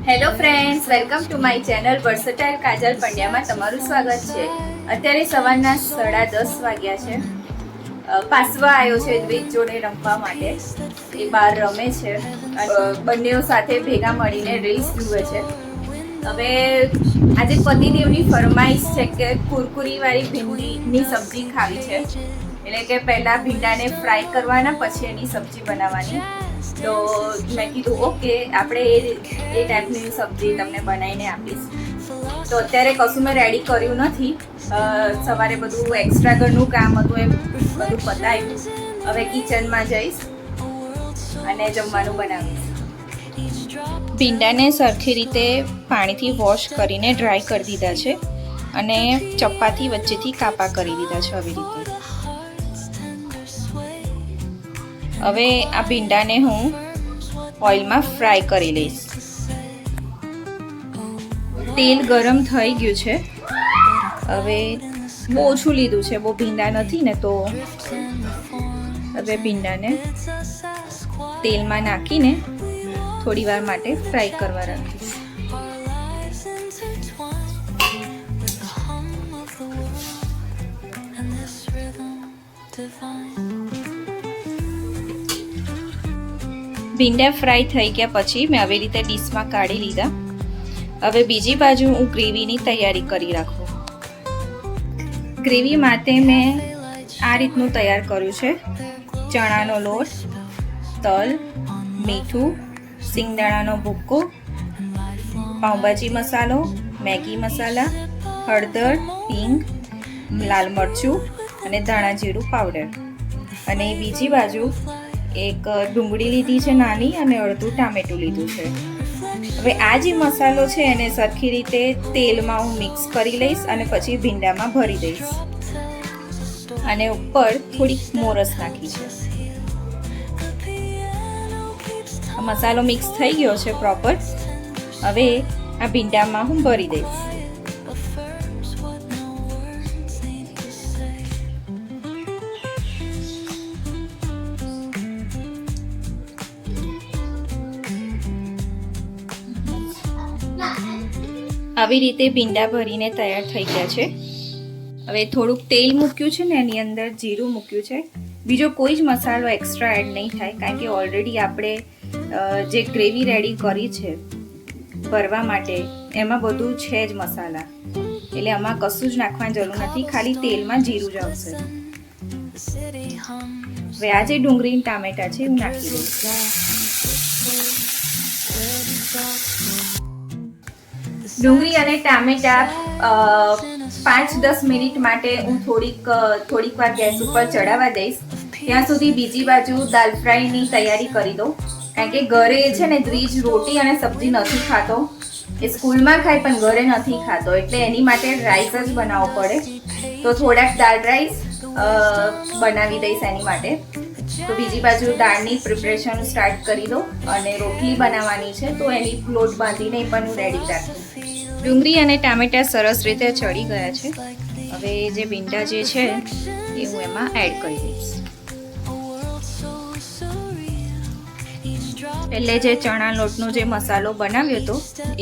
Hello friends, welcome to my channel versatile Kajal પંડ્યામાં તમારું સ્વાગત છે. અત્યારે સવારના 10:30 વાગ્યા છે. પાસવા આવ્યો છે દ્વિજ જોડે રમવા માટે. એ બહાર રમે છે. બંનેઓ સાથે ભેગા મળીને રીલ્સ જુએ છે. હવે આજે પતિદેવની ફરમાઈશ છે કે કુરકુરીવાળી ભીંડીની સબ્જી ખાવી છે. એટલે કે પહેલાં ભીંડાને ફ્રાય કરવાના, પછી એની સબ્જી બનાવવાની. તો મેં કીધું ઓકે, આપણે એ ટાઈપની સબ્જી તમને બનાવીને આપીશ. તો અત્યારે કશું મેં રેડી કર્યું નથી. સવારે બધું એક્સ્ટ્રા ઘરનું કામ હતું એ બધું પતાવ્યું. હવે કિચનમાં જઈશ અને જમવાનું બનાવીશ. ભીંડાને સરખી રીતે પાણીથી વોશ કરીને ડ્રાય કરી દીધા છે અને ચપ્પાથી વચ્ચેથી કાપા કરી દીધા છે આવી રીતે. હવે આ ભીંડાને હું ઓઇલમાં ફ્રાય કરી લઈશ. તેલ ગરમ થઈ ગયું છે. હવે બહુ ઓછું લીધું છે, બહુ ભીંડા નથી ને, તો હવે ભીંડાને તેલમાં નાખીને થોડી વાર માટે ફ્રાય કરવા રાખીશ. ભીંડા ફ્રાય થઈ ગયા પછી મેં આવી રીતે ડીશમાં કાઢી લીધા. હવે બીજી બાજુ હું ગ્રેવીની તૈયારી કરી રાખું. ગ્રેવી માટે મેં આ રીતનું તૈયાર કર્યું છે: ચણાનો લોટ, તલ, મીઠું, સિંગદાણાનો ભૂક્કો, પાઉંભાજી મસાલો, મેગી મસાલા, હળદર, હિંગ, લાલ મરચું અને ધાણા જીરું પાવડર. અને બીજી બાજુ એક ડુંગળી લીધી છે નાની, અને અડધું ટામેટું લીધું છે. હવે આ જે મસાલો છે એને સરખી રીતે તેલમાં હું મિક્સ કરી લઈશ અને પછી ભીંડામાં ભરી દઈશ. અને ઉપર થોડીક મોરસ નાખી છે. મસાલો મિક્સ થઈ ગયો છે પ્રોપર. હવે આ ભીંડામાં હું ભરી દઈશ. આવી રીતે ભીંડા ભરીને તૈયાર થઈ ગયા છે. હવે થોડુંક તેલ મૂક્યું છે ને એની અંદર જીરું મૂક્યું છે. બીજો કોઈ જ મસાલો એક્સ્ટ્રા એડ નહીં થાય, કારણ કે ઓલરેડી આપણે જે ગ્રેવી રેડી કરી છે ભરવા માટે એમાં બધું છે જ મસાલા, એટલે આમાં કશું જ નાખવાની જરૂર નથી, ખાલી તેલમાં જીરું જ આવશે. હવે આ જે ડુંગળી ટામેટા છે હું નાખી દઈશ. ડુંગળી અને ટામેટા 5-10 મિનિટ માટે હું થોડીક વાર ગેસ ઉપર ચડાવવા દઈશ. ત્યાં સુધી બીજી બાજુ દાલ ફ્રાયની તૈયારી કરી દઉં, કારણ કે ઘરે છે ને દ્વિજ રોટી અને સબ્જી નથી ખાતો. એ સ્કૂલમાં ખાય પણ ઘરે નથી ખાતો, એટલે એની માટે રાઈસ જ બનાવવો પડે. તો થોડાક દાળ રાઈસ બનાવી દઈશ એની માટે. તો બીજી બાજુ દાળની પ્રિપરેશન સ્ટાર્ટ કરી દો, અને રોટલી બનાવવાની છે તો એની લોટ બાંધીને પણ હું રેડી રાખું. ડુંગળી અને ટામેટા સરસ રીતે ચડી ગયા છે. હવે જે ભીંડા જે છે એ હું એમાં એડ કરી દઈશ. એટલે જે ચણા લોટનો જે મસાલો બનાવ્યો હતો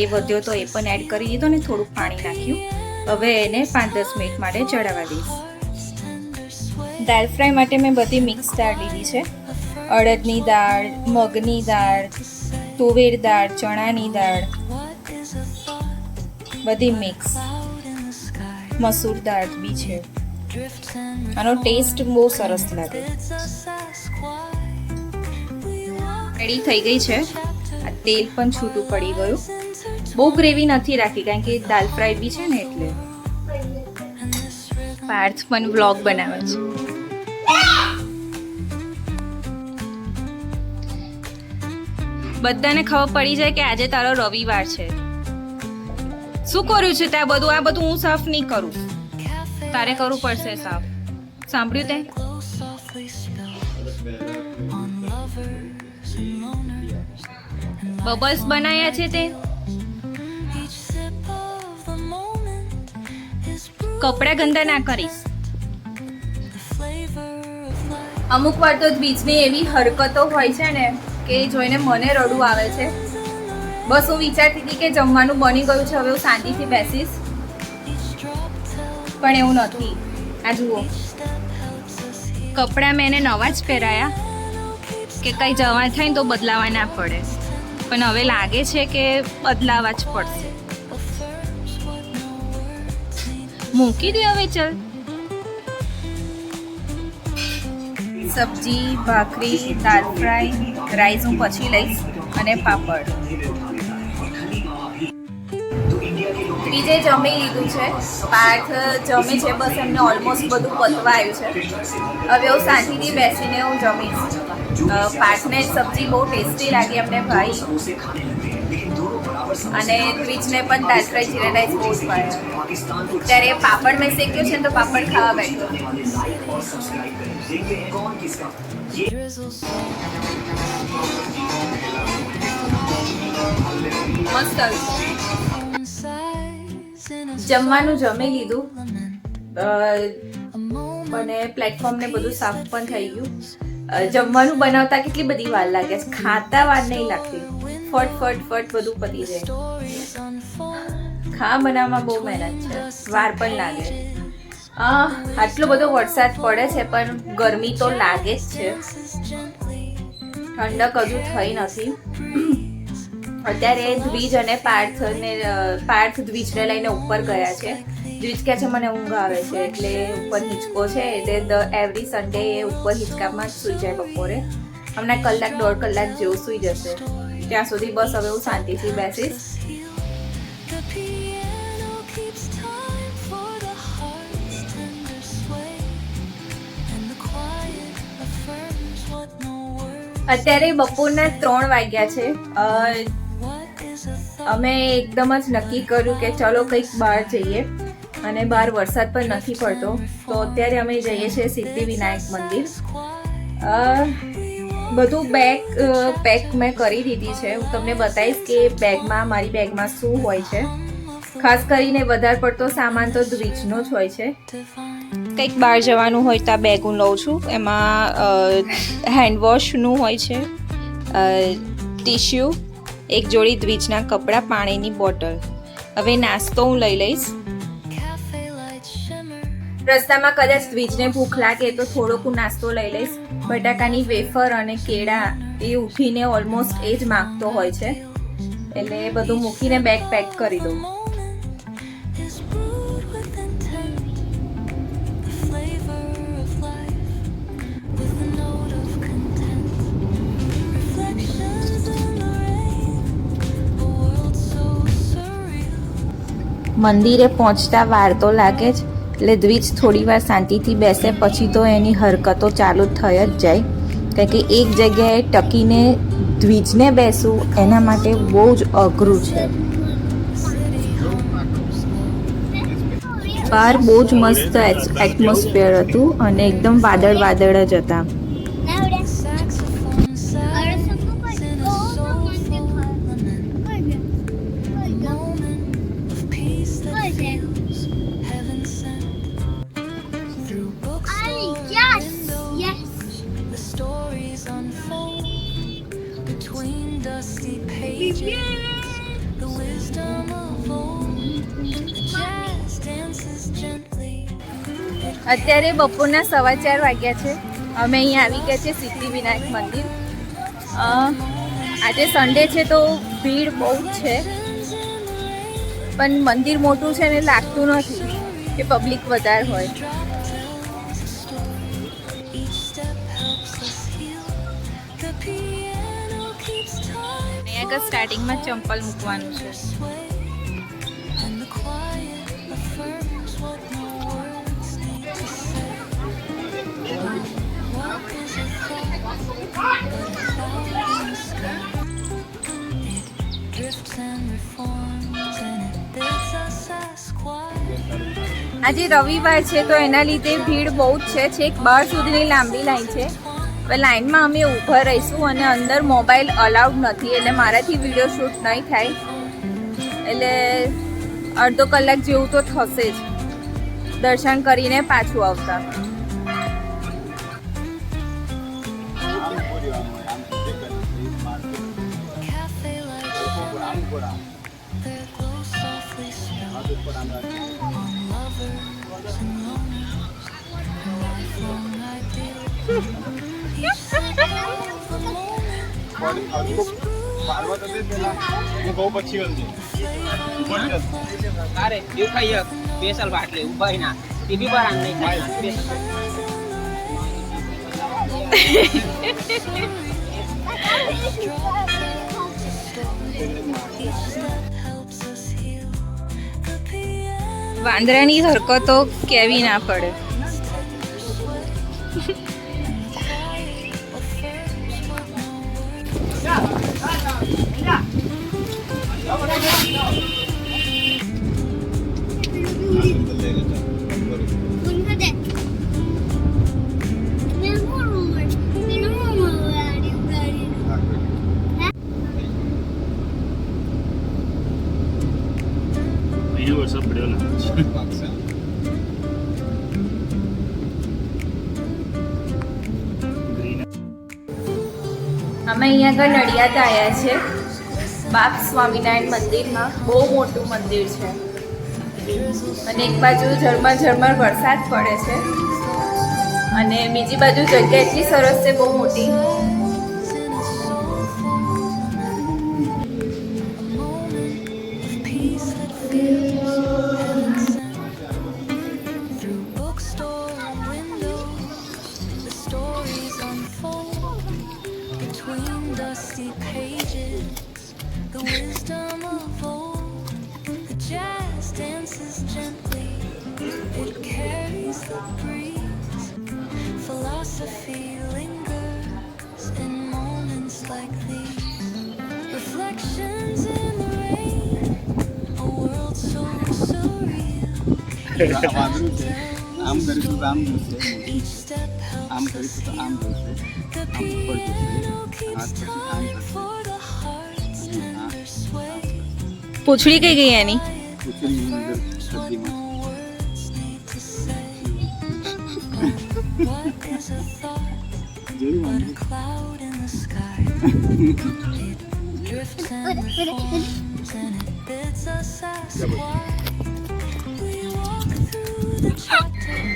એ વધ્યો તો એ પણ એડ કરી દીધો ને થોડુંક પાણી નાખ્યું. હવે એને 5-10 મિનિટ માટે ચડાવવા દઈશ. દાળ ફ્રાય માટે મેં બધી મિક્સ દાળ લીધી છે: અડદની દાળ, મગની દાળ, તુવેર દાળ, ચણાની દાળ, બધી મિક્સ. મસૂર દાળ બી છે. આનો ટેસ્ટ બહુ સરસ લાગે. રેડી થઈ ગઈ છે. આ તેલ પણ છૂટું પડી ગયું. બહુ ગ્રેવી નથી રાખી, કારણ કે દાલ ફ્રાય બી છે ને, એટલે. પાર્થ પણ વ્લોગ બનાવે છે. બધાને ખબર પડી જાય કે આજે તારો રવિવાર છે. શું કર્યું છે ત્યાં બધું? આ બધું હું સાફ નહીં કરું, તારે કરવું પડશે સાફ. સાંભળ્યું તે? બબલ્સ બનાયા છે તે. કપડા ગંદા ના કરીશ. અમુક વાર તો દ્વિજની એવી હરકતો હોય છે ને કે એ જોઈને મને રડવું આવે છે. બસ હું વિચારતી હતી કે જમવાનું બની ગયું છે, હવે હું શાંતિથી બેસીશ, પણ એવું નથી. આ જુઓ, કપડાં મેં એને નવા જ પહેરાયા કે કંઈ જવા થાય ને તો બદલાવા ના પડે, પણ હવે લાગે છે કે બદલાવા જ પડશે. મૂકી દે હવે, ચલ. સબ્જી, ભાખરી, દાળ ફ્રાય, રાઈસ હું પછી લઈશ અને પાપડ. બીજે જમી લીધું છે, પાર્થ જમે છે, બસ એમને ઓલમોસ્ટ બધું પતવા આવ્યું છે. હવે હું શાંતિથી બેસીને હું જમીશ. પાર્થને સબ્જી બહુ ટેસ્ટી લાગી અમને ભાઈ, અને દ્વિજને પણ દાળ ફ્રાય જીરા રાઈસ બહુ જ ભાવ્યા. ત્યારે પાપડ મેં શેક્યો છે તો પાપડ ખાવા બેઠો. મસ્ત જમવાનું જમી લીધું અને પ્લેટફોર્મ ને બધું સાફ પણ થઈ ગયું. જમવાનું બનાવતા કેટલી બધી વાર લાગે છે, ખાતા વાર નહીં લાગતી. ફટ બધું પતી જાય. ખાવા બનાવવામાં બહુ મહેનત છે, વાર પણ લાગે. આટલો બધો વરસાદ પડે છે પણ ગરમી તો લાગે જ છે. ઠંડક હજુ થઈ નથી. અત્યારે દ્વિજ અને પાર્થ દ્વિજને લઈને ઉપર ગયા છે. દ્વિજ કહે છે મને ઊંઘ આવે છે, એટલે ઉપર હિંચકો છે એટલે એવરી સન્ડે એ ઉપર હિંચકામાં જ સૂઈ જાય બપોરે. હમણાં કલાક 1.5 કલાક જેવું સૂઈ જશે. ત્યાં સુધી બસ હવે હું શાંતિથી બેસીશ. અત્યારે બપોરના 3 વાગ્યા છે. અમે એકદમ જ નક્કી કર્યું કે ચલો કંઈક બહાર જઈએ, અને બહાર વરસાદ પણ નથી પડતો, તો અત્યારે અમે જઈએ છીએ સિદ્ધિ વિનાયક મંદિર. બધું બેગ પેક મેં કરી દીધી છે. હું તમને બતાવીશ કે મારી બેગમાં શું હોય છે. ખાસ કરીને વધારે પડતો સામાન તો દ્વિજનો જ હોય છે. કંઈક બહાર જવાનું હોય તો આ બેગ હું લઉં છું. એમાં હેન્ડવોશનું હોય છે, ટીશ્યુ, એક જોડી દ્વિજના કપડાં, પાણીની બોટલ. હવે નાસ્તો હું લઈ લઈશ. રસ્તામાં કદાચ દ્વિજને ભૂખ લાગે તો થોડોક હું નાસ્તો લઈ લઈશ. બટાકાની વેફર અને કેળા એ ઉઠીને ઓલમોસ્ટ એ જ માંગતો હોય છે, એટલે એ બધું મૂકીને બેગ પેક કરી દઉં. મંદિરે પહોંચતા વાર તો લાગે જ, એટલે દ્વિજ થોડી વાર શાંતિથી બેસે, પછી તો એની હરકતો ચાલુ થઈ જ જાય. કારણ કે એક જગ્યાએ ટકીને દ્વિજને બેસવું એના માટે બહુ જ અઘરું છે. બહાર બહુ જ મસ્ત એટમોસ્ફિયર હતું અને એકદમ વાદળ જ હતા. અત્યારે બપોરના 4:15 વાગ્યા છે. અમે અહીંયા આવી ગયા છે સિદ્ધિ વિનાયક મંદિર. આજે સન્ડે છે તો ભીડ બહુ જ છે, પણ મંદિર મોટું છે ને લાગતું નથી કે પબ્લિક વધારે હોય. અહીંયા આગળ સ્ટાર્ટિંગમાં ચંપલ મૂકવાનું છે. આજે રવિવાર છે તો એના લીધે ભીડ બહુ જ છે. છેક બહાર સુધીની લાંબી લાઈન છે. હવે લાઈનમાં અમે ઊભા રહીશું, અને અંદર મોબાઈલ અલાઉડ નથી, એટલે મારાથી વિડીયો શૂટ નહીં થાય. એટલે અડધો કલાક જેવું તો થશે જ દર્શન કરીને પાછું આવતા. their glow softly spilled on lovers and loners. Lifelong ideal. Each step of the moment is અરે એવું ખાઈએ સ્પેશિયલ બાટલી ઉભાઈ ના ટીવી પર આમ નહીં થાય helps us heal. The piano વાંદરાની હરકતો કેવી ના પડે. વરસાદ પડ્યો ને અમે અહીંયા આગળ નડિયાદ આવ્યા છે બાપ સ્વામિનારાયણ મંદિરમાં. બહુ મોટું મંદિર છે અને એક બાજુ ઝરમર વરસાદ પડે છે અને બીજી બાજુ જગ્યા એટલી સરસ છે, બહુ મોટી. bookstore windows, the stories unfold between dusty pages. The wisdom of old, the jazz dances gently. It carries the breeze. Philosophy lingers in moments like these. Reflections in the rain, a world so surreal. આમ કરીશું તો આમ જશે Each step આમ helps us કરીશું તો આમ heal. જશે The આમ ઉપર જશે piano keeps હાથ પછી આમ time જશે for the heart's tender sway. પૂંછડી કઈ ગઈ એની? પૂછડીની અંદર સબ્જીમાં No words need to say. What is a thought જોયું but a વાંધો cloud in the sky? It drifts and reforms and it bids us ask why. We walk through the chapters